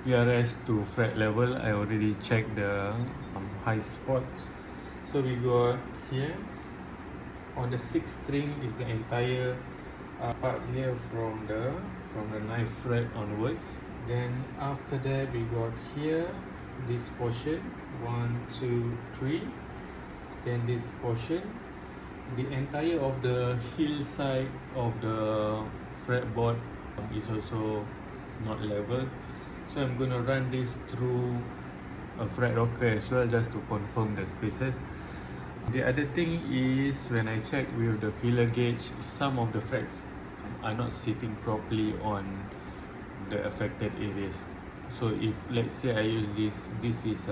PRS to fret level, I already checked the high spots. So we got here on the 6th string is the entire part here from the ninth fret onwards. Then after that we got here this portion 1, 2, 3. Then this portion, the entire of the heel side of the fretboard is also not level. So I'm gonna run this through a fret rocker as well, just to confirm the spaces. The other thing is, when I check with the feeler gauge, some of the frets are not sitting properly on the affected areas. So if let's say I use this is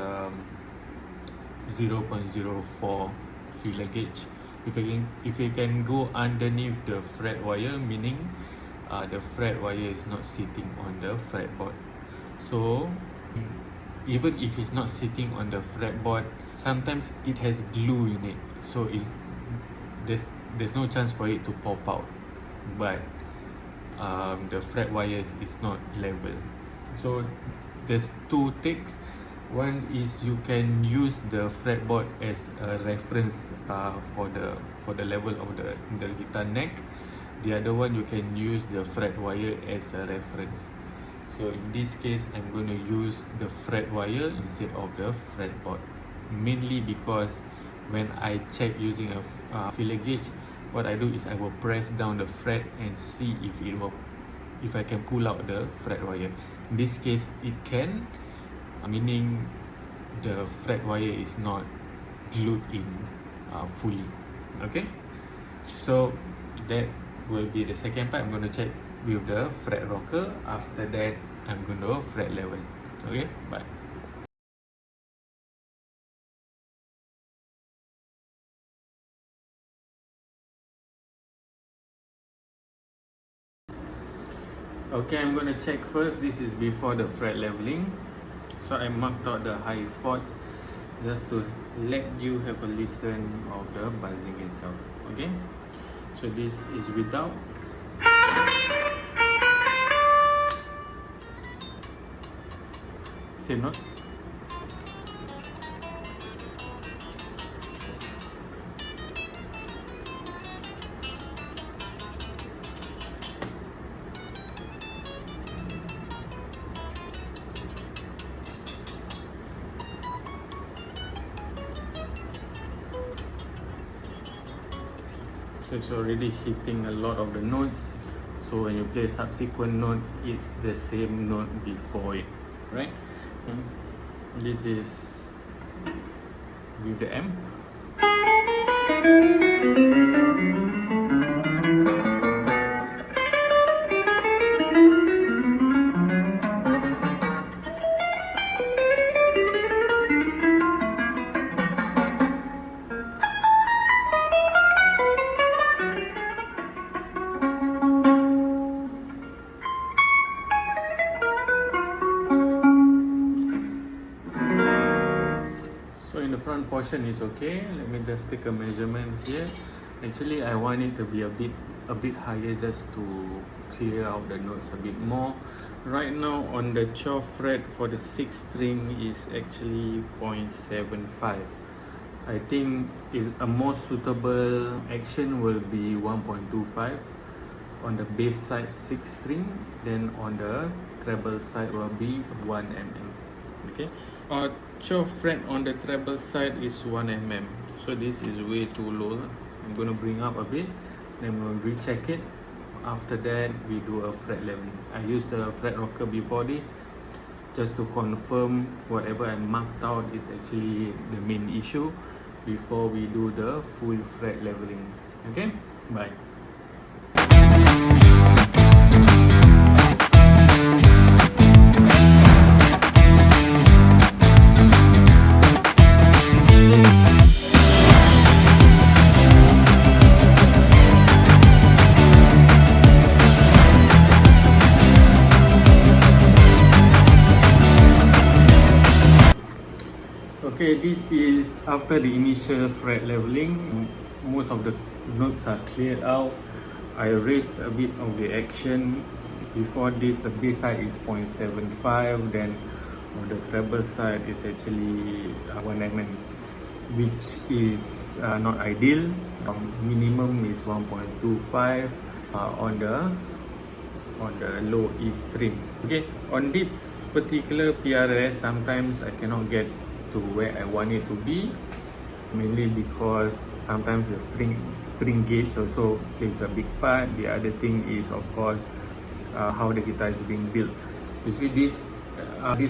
0.04 feeler gauge. If it can go underneath the fret wire, meaning the fret wire is not sitting on the fretboard. So even if it's not sitting on the fretboard, sometimes it has glue in it, so there's no chance for it to pop out, but the fret wires is not level. So there's two takes. One is you can use the fretboard as a reference for the level of the guitar neck. The other one, you can use the fret wire as a reference. So in this case, I'm going to use the fret wire instead of the fretboard, mainly because when I check using a feeler gauge, what I do is I will press down the fret and see if I can pull out the fret wire. In this case, it can, meaning the fret wire is not glued in fully. Okay, so that will be the second part. I'm going to check with the fret rocker. After that, I'm going to fret level. Okay, bye. Okay, I'm going to check first. This is before the fret leveling. So I marked out the high spots just to let you have a listen of the buzzing itself. Okay, so this is without. Same note. So it's already hitting a lot of the notes. So when you play subsequent note, it's the same note before it, right? This is with the M. So in the front portion is okay. Let me just take a measurement here. Actually, I want it to be a bit higher, just to clear out the notes a bit more. Right now on the 12th fret for the 6th string is actually 0.75. I think a more suitable action will be 1.25 on the bass side 6th string, then on the treble side will be 1 mm. Okay, 12th fret on the treble side is 1 mm, so this is way too low. I'm going to bring up a bit, then we'll recheck it. After that, we do a fret leveling. I used a fret rocker before this, just to confirm whatever I marked out is actually the main issue before we do the full fret leveling. Okay, bye. Okay, this is after the initial fret leveling. Most of the notes are cleared out. I raised a bit of the action. Before this, the bass side is 0.75, then on the treble side is actually 1 mm, which is not ideal. Minimum is 1.25 on the low E string. Okay, on this particular PRS, sometimes I cannot get to where I want it to be, mainly because sometimes the string gauge also plays a big part. The other thing is, of course, how the guitar is being built. You see this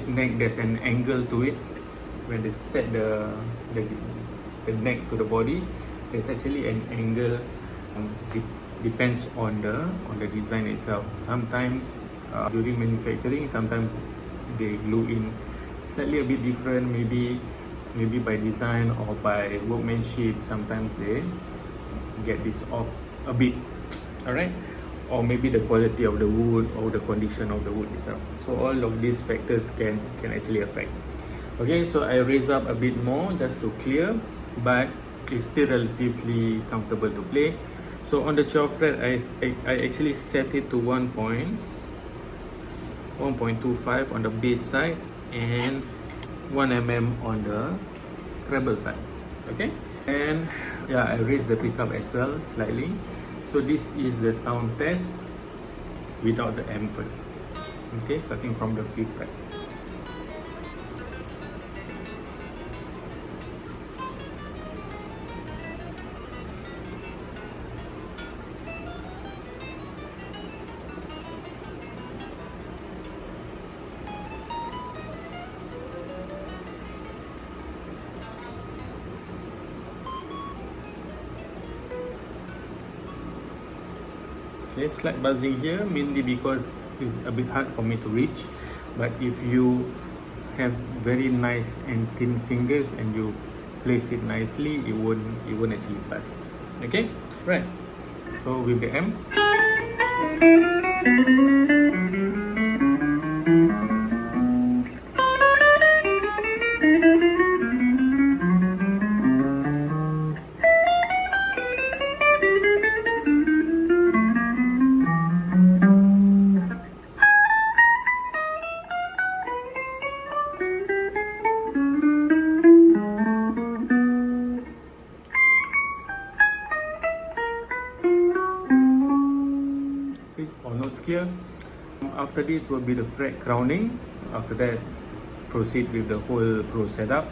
neck, there's an angle to it. When they set the neck to the body, there's actually an angle. Depends on the design itself. Sometimes during manufacturing, sometimes they glue in slightly a bit different, maybe by design or by workmanship. Sometimes they get this off a bit, all right, or maybe the quality of the wood or the condition of the wood itself. So all of these factors can actually affect. Okay, so I raise up a bit more just to clear, but it's still relatively comfortable to play. So on the 12th fret, I actually set it to 1.25 on the bass side and 1 mm on the treble side. Okay, and yeah, I raised the pickup as well slightly. So this is the sound test without the M first. Okay, starting from the 5th fret. Okay, slight buzzing here, mainly because it's a bit hard for me to reach. But if you have very nice and thin fingers and you place it nicely, it won't actually buzz. Okay, right. So with the M. All notes clear. After this will be the fret crowning. After that, proceed with the whole pro setup.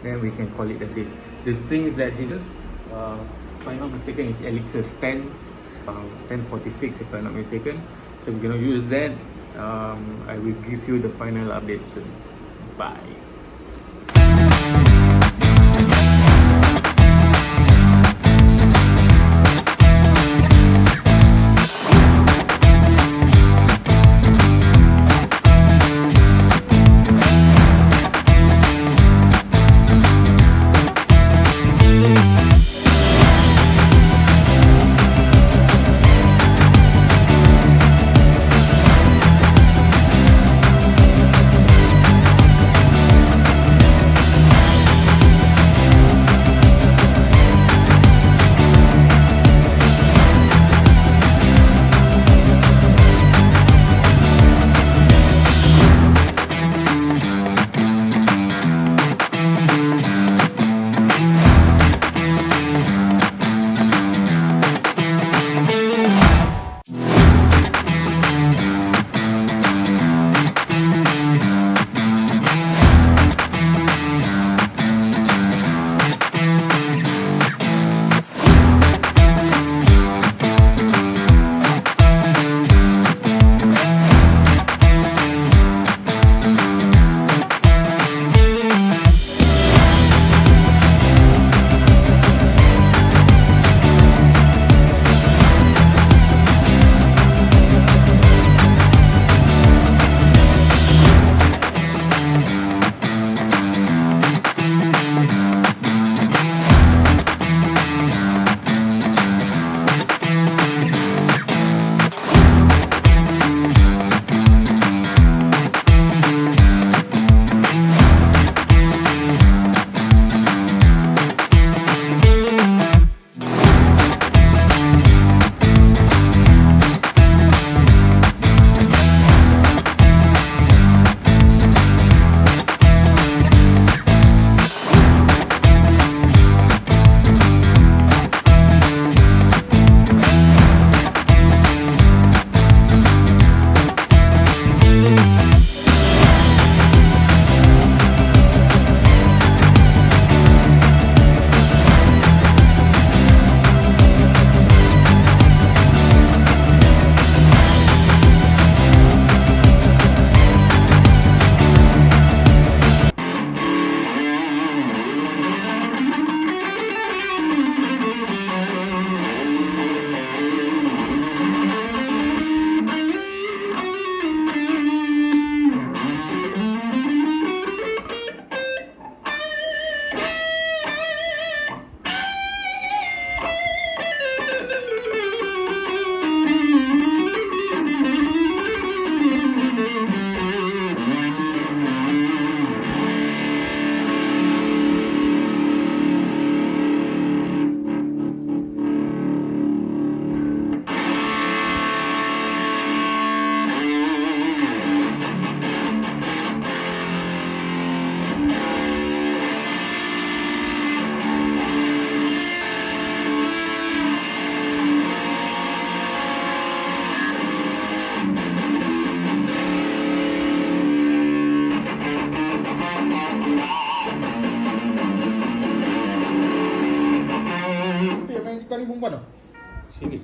Then we can call it a day. The strings that he just, if I'm not mistaken, is Elixir's 1046 if I'm not mistaken. So we're gonna use that. I will give you the final update soon. Bye. tali perempuan tu. Sini.